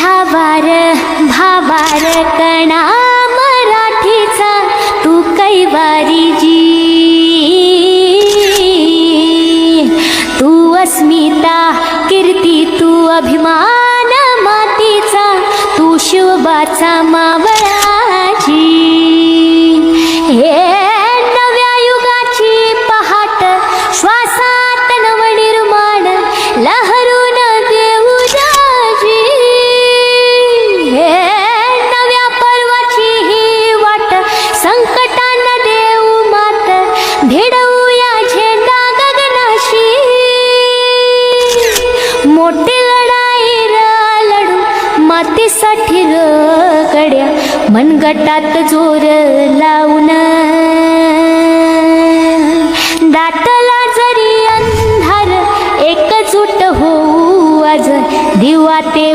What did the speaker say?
भाबार भाबार कणा मराठीचा तू कैवारी जी, तू अस्मिता कीर्ती तू अभिमान मातीचा, तू शिवबाचा मावळाची. हे नव्या युगाची पहाट श्वासात नवनिर्माण लहरून देऊ राजी. हे नव्या पर्वाची ही वाट संकटांना देऊ मात, भिडवूया झेंडा गगनाशी. मोठी लढाई लढू मातीसाठी गड्या, मनगटात जोर लावून दाटला जरी अंधार, एकजूट होऊ आज दिवा ते